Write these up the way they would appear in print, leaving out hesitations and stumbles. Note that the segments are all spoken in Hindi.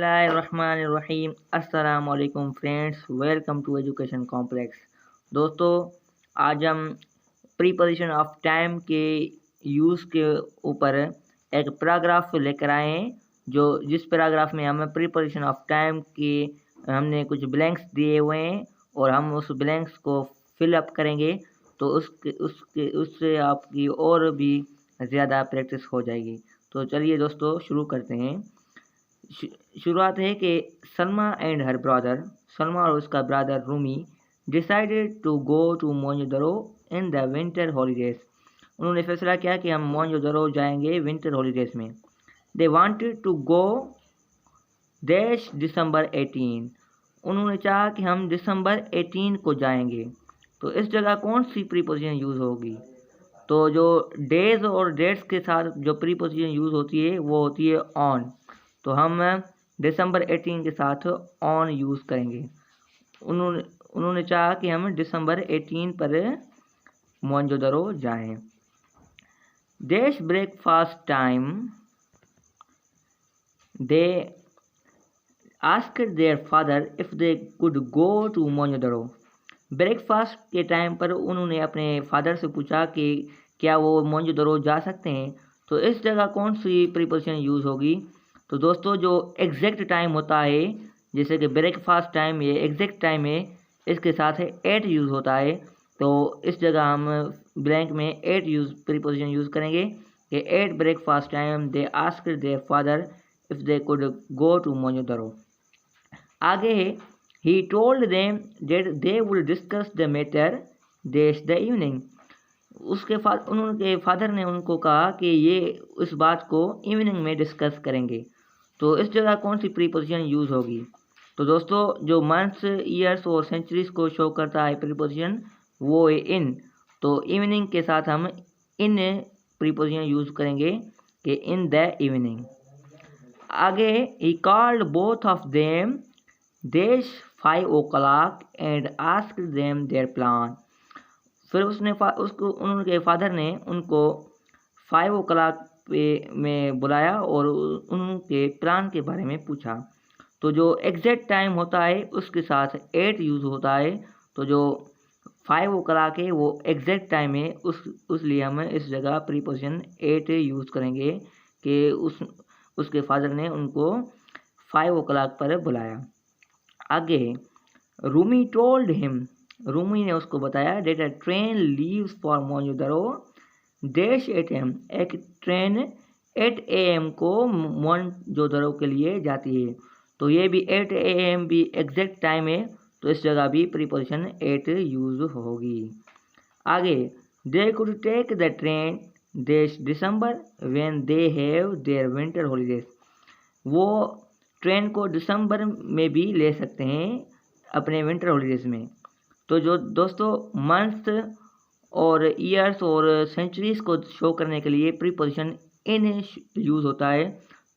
बिस्मिल्लाहिर्रहमानिर्रहीम। अस्सलाम वालेकुम friends, welcome to Education Complex. दोस्तों, आज हम प्रीपोजिशन ऑफ टाइम के यूज़ के ऊपर एक पैराग्राफ लेकर आए हैं, जिस पैराग्राफ में हमें प्रीपोजिशन ऑफ टाइम के हमने कुछ ब्लैंक्स दिए हुए हैं और हम उस ब्लैंक्स को फिल अप करेंगे। तो उससे आपकी और भी ज़्यादा प्रैक्टिस हो जाएगी। तो चलिए दोस्तों, शुरू करते हैं। शुरुआत है कि Salma and her brother, Salma और उसका brother Rumi decided to go to Mohenjodaro in the winter holidays. उन्होंने फैसला किया कि हम मोन्जोदरो जाएंगे विंटर हॉलीडेज में। They wanted to go dash December 18। उन्होंने चाहा कि हम दिसंबर 18 को जाएंगे। तो इस जगह कौन सी प्रीपोजिशन यूज़ होगी? तो जो डेज और डेट्स के साथ जो प्रीपोजिशन यूज़ होती है वो होती है ऑन। तो हम दिसंबर 18 के साथ ऑन यूज़ करेंगे। उन्होंने चाहा कि हम दिसंबर 18 पर मोन्जोदरो जाएं। Dash breakfast time, they asked their father if they could go to Mohenjodaro. Breakfast के टाइम पर उन्होंने अपने फादर से पूछा कि क्या वो मोन्जोदरो जा सकते हैं। तो इस जगह कौन सी प्रीपोजिशन यूज़ होगी? तो दोस्तों, जो एग्जैक्ट टाइम होता है, जैसे कि ब्रेकफास्ट टाइम ये एग्जैक्ट टाइम है, इसके साथ एट यूज़ होता है। तो इस जगह हम ब्लैंक में एट प्रीपोजिशन यूज़ करेंगे कि at breakfast time they asked their father if they could go to Mohenjodaro. आगे है, he told them that they would discuss the matter that the evening. उनके फादर ने उनको कहा कि ये इस बात को इवनिंग में डिस्कस करेंगे। तो इस जगह कौन सी प्रीपोजिशन यूज़ होगी? तो दोस्तों, जो मंथ्स, ईयर्स और सेंचुरीज को शो करता है प्रीपोजिशन, वो है इन। तो इवनिंग के साथ हम इन प्रीपोजिशन यूज़ करेंगे कि इन द इवनिंग। आगे, he called both of them dash 5 o'clock and asked them their plan. फिर उनके फादर ने उनको 5 o'clock में बुलाया और उनके प्लान के बारे में पूछा। तो जो एग्जैक्ट टाइम होता है उसके साथ 8 यूज़ होता है। तो जो 5 o'clock है वो एग्जैक्ट टाइम है, उसलिए हम इस जगह प्रीपोजिशन 8 यूज़ करेंगे कि उसके फादर ने उनको 5 o'clock पर बुलाया। आगे, रूमी टोल्ड हिम, रूमी ने उसको बताया that a train leaves for Mohenjodaro dash 8 AM। एक ट्रेन 8 AM को मोन्जोदरो के लिए जाती है। तो ये भी 8 AM भी एग्जैक्ट टाइम है, तो इस जगह भी प्रीपोजिशन 8 यूज होगी। आगे, they could take the train dash December when they have their winter holidays. वो ट्रेन को दिसंबर में भी ले सकते हैं अपने विंटर हॉलीडेज में। तो जो दोस्तों, मंथ और ईयर्स और सेंचुरीज को शो करने के लिए प्रीपोजिशन इन यूज़ होता है।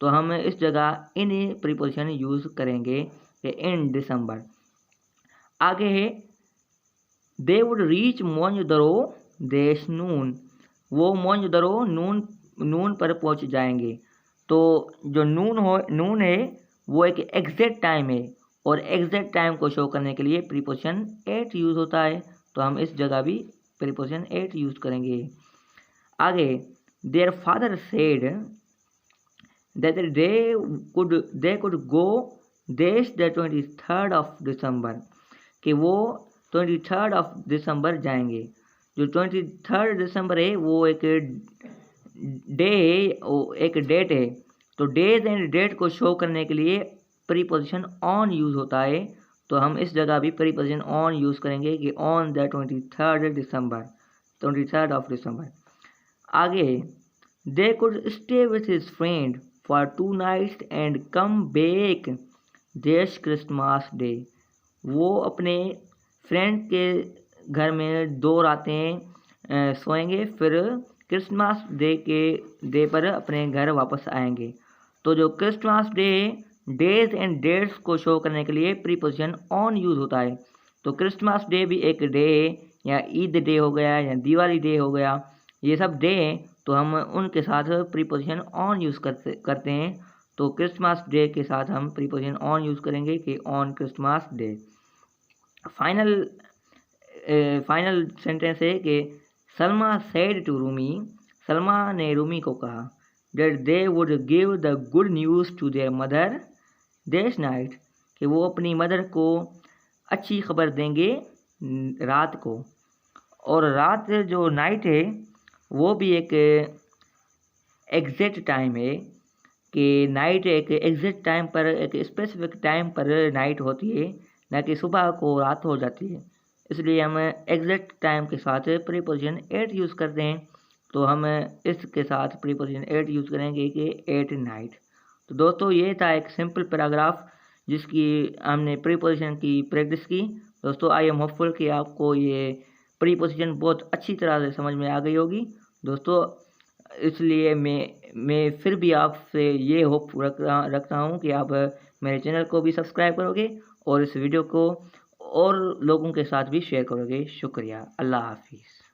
तो हम इस जगह इन प्रीपोजिशन यूज़ करेंगे कि इन दिसंबर। आगे है, they would reach Mohenjodaro dash noon. वो मोन्जोदरो नून पर पहुंच जाएंगे। तो जो नून है वो एक एग्जैक्ट टाइम है और एग्जैक्ट टाइम को शो करने के लिए प्रीपोजिशन 8 यूज़ होता है। तो हम इस जगह भी प्रीपोजिशन 8 यूज़ करेंगे। आगे, their father said that they could go dash the 23rd of December, कि वो 23rd of December जाएंगे। जो 23rd दिसंबर है वो एक डे है, एक डेट है। तो डेज एंड डेट को शो करने के लिए प्रीपोजिशन ऑन यूज़ होता है। तो हम इस जगह भी प्रीपोजिशन ऑन यूज़ करेंगे कि on the 23rd December, 23rd of December। आगे, they could stay with his friend for 2 nights and come back dash Christmas day. वो अपने फ्रेंड के घर में 2 रातें सोएंगे, फिर क्रिसमस डे पर अपने घर वापस आएंगे। तो जो Christmas day, days and dates को शो करने के लिए प्रीपोजिशन ऑन यूज़ होता है। तो क्रिसमस डे भी एक डे है, या ईद डे हो गया या दिवाली डे हो गया, ये सब डे हैं। तो हम उनके साथ प्रीपोजिशन ऑन यूज़ करते हैं। तो क्रिसमस डे के साथ हम प्रीपोजिशन ऑन यूज़ करेंगे कि on Christmas day. Final sentence है कि सलमा सेड टू रूमी, सलमा ने रूमी को कहा that they would give the good news to their mother this night, कि वो अपनी मदर को अच्छी खबर देंगे रात को। और रात जो नाइट है वो भी एक एग्जैक्ट टाइम है कि नाइट एक एग्जैक्ट टाइम पर, एक स्पेसिफिक टाइम पर नाइट होती है, ना कि सुबह को रात हो जाती है। इसलिए हम एग्जैक्ट टाइम के साथ प्रीपोजिशन एट यूज़ करते हैं। तो हम इसके साथ प्रीपोजिशन एट यूज़ करेंगे कि एट नाइट। तो दोस्तों ये था एक सिंपल पैराग्राफ जिसकी हमने प्रीपोजिशन की प्रैक्टिस की। दोस्तों आई एम होपफुल कि आपको ये प्रीपोजिशन बहुत अच्छी तरह से समझ में आ गई होगी दोस्तों। इसलिए मैं फिर भी आपसे ये होप रखता हूँ कि आप मेरे चैनल को भी सब्सक्राइब करोगे और इस वीडियो को और लोगों के साथ भी शेयर करोगे। शुक्रिया। अल्लाह हाफिज़।